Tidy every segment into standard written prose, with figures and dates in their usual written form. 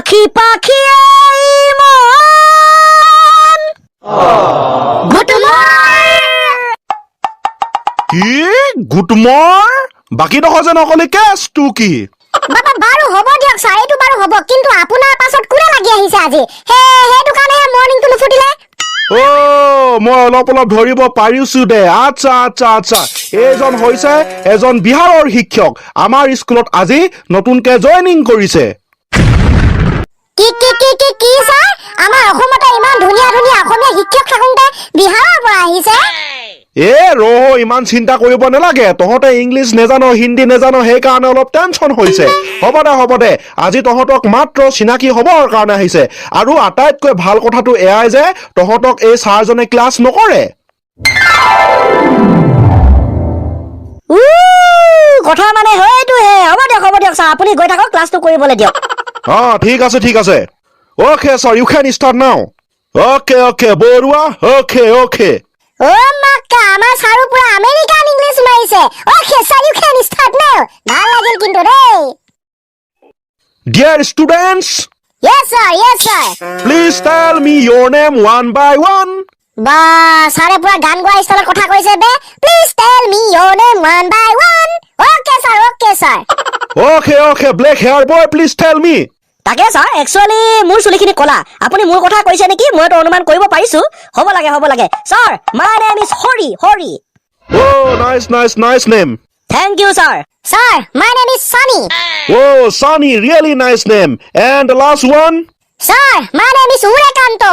পাখি পাখি মন গুড মৰ্নিং কি গুড মৰ্নিং বাকি নহয় যে নকলি কেছটো কি বাবা বাৰু হ'ব দিয়ক ছাৰ এইটো বাৰু হ'ব কিন্তু আপোনাৰ পাছত কোনে লাগি আহিছে আজি সেইটো কাৰণে মৰ্নিংটো নুফুটিলে মই অলপ ধৰিব পাৰিছো দে আচ্ছা এইজন হৈছে এজন বিহাৰৰ শিক্ষক আমাৰ স্কুলত আজি নতুনকে জইনিং কৰিছে কি ছাৰ আমাৰ অসমতে ইমান ধুনীয়া অসমীয়া শিক্ষক থাকোঁতে বিহাৰৰ পৰা আহিছে ইমান চিন্তা কৰিব নালাগে তহঁতে ইংলিছ নেজানো হিন্দী নেজানো সেইকাৰণে অলপ টেনচন হৈছে হ'ব দে আজি তহঁতক মাত্ৰ চিনাকি হ'বৰ কাৰণে আহিছে আৰু আটাইতকৈ ভাল কথাটো এয়াই যে তহঁতক এই ছাৰজনে ক্লাছ নকৰে কথা মানে হয়টোহে হ'ব দিয়ক ছাৰ আপুনি গৈ থাকক ক্লাছটো কৰিবলৈ দিয়ক ঠিক আছে okay sir you can start now okay Barua okay Mecca আমাৰ ছাৰো পুৰা আমেৰিকান ইংলিছ মাৰিছে okay sir you can start now ভাল লাগিল কিন্তু দেই dear students yes sir please tell me your name one by one বা ছাৰে পুৰা গান গোৱা ষ্টাইলত কথা কৈছে বে please tell me your name one by one okay sir okay black hair boy please tell me তাকে ছাৰ একচুৱেলি মোৰ চুলিখিনি কলা আপুনি মোৰ কথা কৈছে নেকি মইতো অনুমান কৰিব পাৰিছো হ'ব লাগে sir my name is Hari nice name thank you sir my name is Sunny Sunny really nice name and the last one sir my name is Urekanto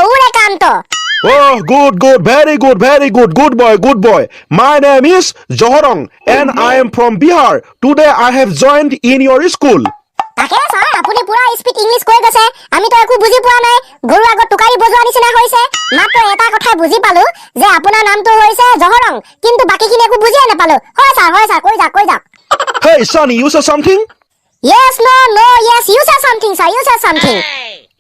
good good boy my name is Johorong and I am from Bihar today I have joined in your school তাকে sir আপুনি পুৰা speed English কৈ গৈছে আমি তো একো বুজি পোৱা নাই গৰু আগত টুকাৰি বজোৱা নিচিনা হৈছে মাত্ৰ এটা কথা বুজি পালো যে আপোনাৰ নামটো হৈছে জহৰং কিন্তু বাকিখিনি একো বুজিয়ে নাপালো হয় ছাৰ কৈ যাওক Hey Sunny you say something Yes no yes you say something sir you say something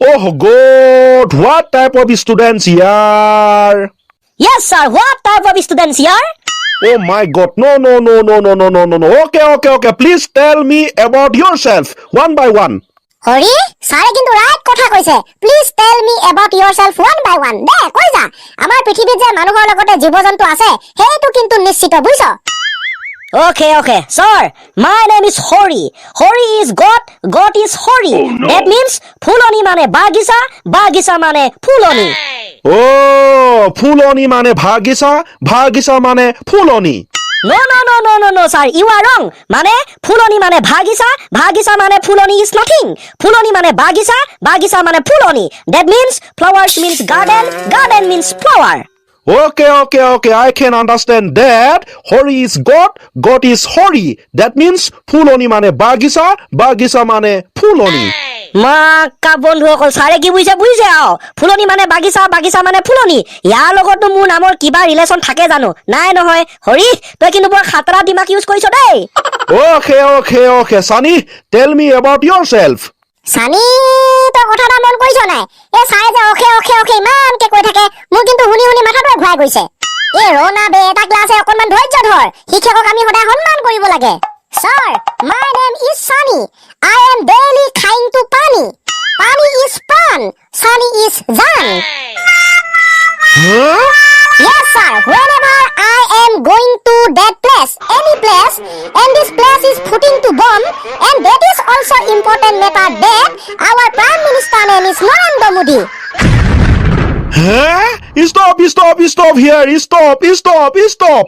Oh god what type of students here Yes sir what type of students here Oh my god no okay please tell me about yourself one by one Hari ছাৰে কিন্তু right কথা কৈছে please tell me about yourself one by one দে কৈ যা আমাৰ পৃথিৱীত যে মানুহৰ লগতে জীৱ-জন্তু আছে সেইটো কিন্তু নিশ্চিত বুইছ Okay sir my name is Hori is God is Hori that means ফুলনি মানে বাগিচা মানে ফুলনি ফুলনি মানে ভাগিছা মানে ফুলনি No sir you are wrong মানে ফুলনি মানে ভাগিছা মানে ফুলনি is nothing ফুলনি মানে বাগিচা মানে ফুলনি that means flowers means garden means flower Okay I can understand that Hori is God is Hori that means ফুলনি মানে বাগিচা মানে ফুলনি মাকা বন্ধুসকল ছাৰে কি বুজিছে ফুলনি মানে বাগিচা মানে ফুলনি ইয়াৰ লগতো মোৰ নামৰ কিবা ৰিলেশ্যন থাকে জানো নাই নহয় হৰি তই কিন্তু বৰ খাতৰা দিমাগ ইউজ কৰিছ দেই Okay Sunny tell me about yourself Sunny তই কথাটা মন কৰিছ নাই ছাৰে যে okay ইমানকে কৈ থাকে মোৰ কিন্তু শুনি মাথাটো ঘূৰাই গৈছে ৰনা বে এটা ক্লাছে অকণমান ধৈৰ্য ধৰ শিক্ষকক আমি সদায় সন্মান কৰিব লাগে Sir, my name is Sunny. I am daily trying to Pani. Pani is Pan. Sunny is Jan. Huh? Yes, sir. Whenever I am going to that place, any place, and this place is putting to bomb, and that is also important matter that our Prime Minister name is Narendra Modi. Huh? Stop here. Stop.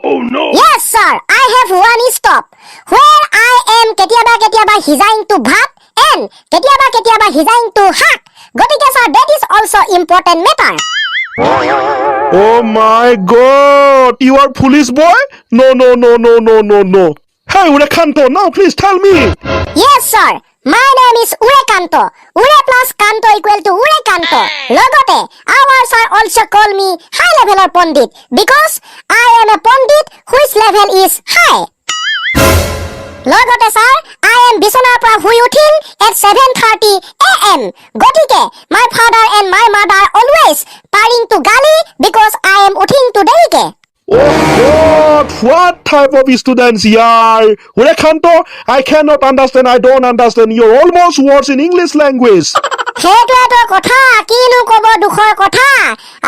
Oh no. Yes, sir. I have one stop. Where I am কেতিয়াবা হিজাইং to ভাত and কেতিয়াবা হিজাইং to শাক. গতিকে sir that is also important matter. Oh my god. You are police boy? No. Hey, Urekanto, now please tell me. Yes, sir. My name is Urekanto. Ure plus Kanto equal to Urekanto. Logote, our sir also call me high leveler Pandit because I am a Pandit whose level is high. Logote, sir, I am বিছনাৰ পৰা শুই উঠিম at 7:30 AM. গতিকে my father and my mother always paring to gali because I am উঠিং to দেৰিকে. Oh God, what type of students here? Urekanto, I cannot understand, I don't understand your almost words in English language. সেইটোৱেতো কথা, কিনো ক'ব দুখৰ কথা।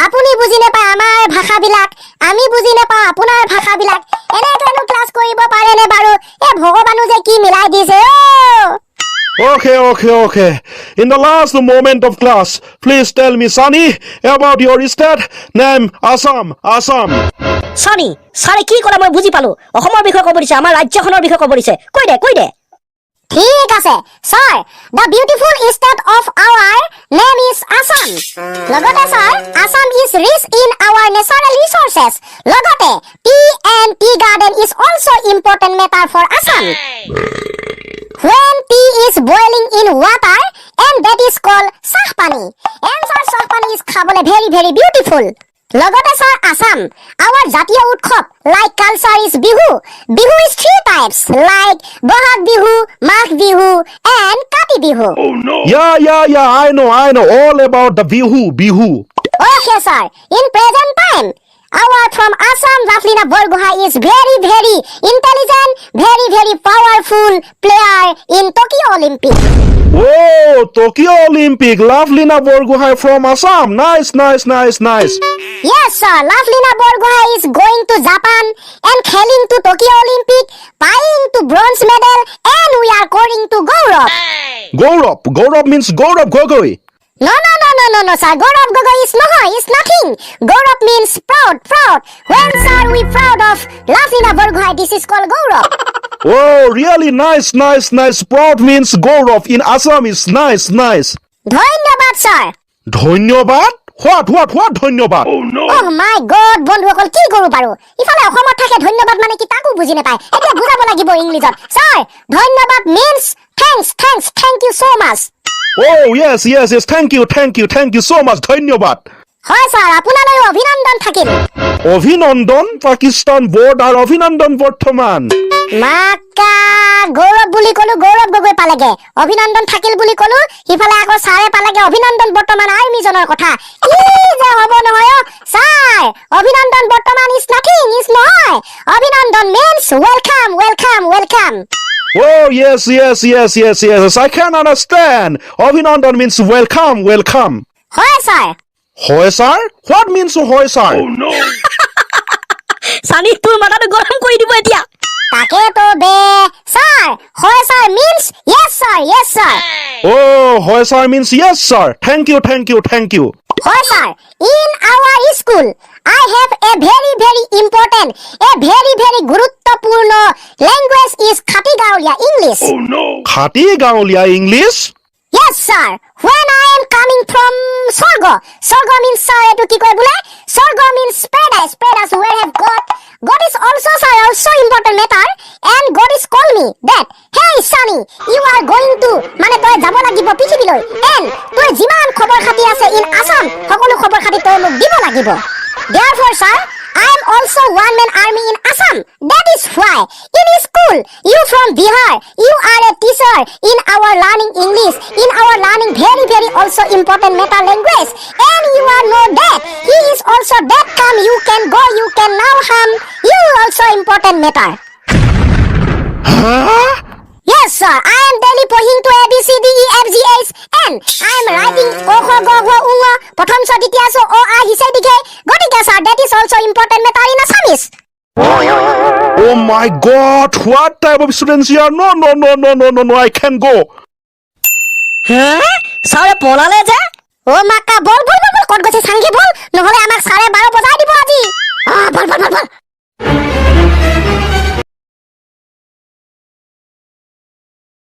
আপুনি বুজি নাপায় আমাৰ ভাষাবিলাক, আমি বুজি নাপাওঁ আপোনাৰ ভাষাবিলাক। এনেকৈনো ক্লাছ কৰিব পাৰেনে বাৰু? ভগৱানো যে কি মিলাই দিছে অ'। Okay. In the last moment of class, please tell me, Sunny, about your state name, Assam. Sunny, ছাৰে কি ক'লে মই বুজি পালো। অসমৰ বিষয়ে ক'ব দিছে, আমাৰ ৰাজ্যখনৰ বিষয়ে ক'ব দিছে। কৈ দে। ঠিক আছে sir, the beautiful state of our name is Assam. লগতে sir, Assam is rich in our natural resources. লগতে tea and tea garden is also' important matter for Assam. When tea is boiling in water and that is called চাহপানী। And sir, চাহপানী is খাবলৈ very very beautiful. লগতে sir, Assam, our জাতীয় উৎসৱ like culture is Bihu. Bihu is 3 types like Bohag Bihu, Magh Bihu and Kati Bihu. Oh no. Yeah, I know all about the bihu. Okay sir, in present time, our from Assam Raflina Borgohai is very very intelligent, very very powerful player in Tokyo Olympic. Oh, Tokyo Olympic, Lovelina Borgohai from Assam. Nice. Yes sir, Lovelina Borgohai is going to Japan and kheling to Tokyo Olympic, buying to bronze medal, and we are going to Gaurav. Gaurav means Gaurav Gogoi. No sir, Gaurav Gogoi is nothing. Gaurav means proud. When sir we proud of Lovelina Borgohai, this is called Gaurav. Oh, really nice. Proud means Gaurav in Assam is nice. ধন্যবাদ sir. Dhanyabad? What dhanyabad? Oh my god, বন্ধুসকল কি কৰো বাৰু? ইফালে অসমত থাকে ধন্যবাদ মানে কি তাকো বুজি নাপায়। এতিয়া বুজাব লাগিব ইংলিছত। Sir, ধন্যবাদ means thank you so much. Oh, yes. Thank you so much. Dhanyabad. হয় স্যার, আপোনালৈ অভিনন্দন থাকিল। অভিনন্দন পাকিস্তান বৰ্ডাৰ অভিনন্দন বৰ্তমান। মাকা গৌৰৱ বুলি কলো, গৌৰৱ গগৈ পালেগে। অভিনন্দন থাকিল বুলি কলো, সিফালে আকৌ ছাৰে পালেগে অভিনন্দন বৰ্তমান আৰ্মিজনৰ কথা। কি যে হ'ব নহয় ছাৰ, অভিনন্দন বৰ্তমান ইজ নাথিং, ইজ নহয়। অভিনন্দন means welcome. Oh, yes. I can understand. Abhinandan means welcome. হয় sir. Hoy sir? What means hoy sir? Oh no. Sunny, তোৰ মাথাটো গৰম কৰি দিব এতিয়া। তাকেতো বে ছাৰ, হয় sir means yes sir. Oh, hoy sir means yes sir. Thank you. হয় sir, in our school I have a very important, a very গুৰুত্বপূৰ্ণ language is খাটি গাঁৱলীয়া English. Oh no. Khati Gaolia English? Yes sir, when I am coming from Sorgo means sir, etu ki koy bole? Sorgo means paradise where have God is also sir, also important matter, and God is call me that hey Sunny, you are going to মানে তই যাব লাগিব পৃথিৱীলৈ, and তই যিমান খবৰ খাতি আছে in Assam সকলো খবৰ খাতি তই মোক দিব লাগিব। Therefore sir, I am also one man army in Assam. That is why in school you from Bihar, you are a teacher in our learning English, in our learning very also important matter language, and you are know that he is also that come you can go, you can now harm, you also important matter. Huh? Yes sir, I am daily পঢ়িং to ABCDEFGH and I am writing প্ৰথম দ্বিতীয় হিচাই দিখে গতিকে sir, that is also important matter in Assamese. Oh my god, what type of students you are? No, I can't go. ছাৰে পলালে যে। ও মাকা বল কত গৈছে সাংঘে বল, নহলে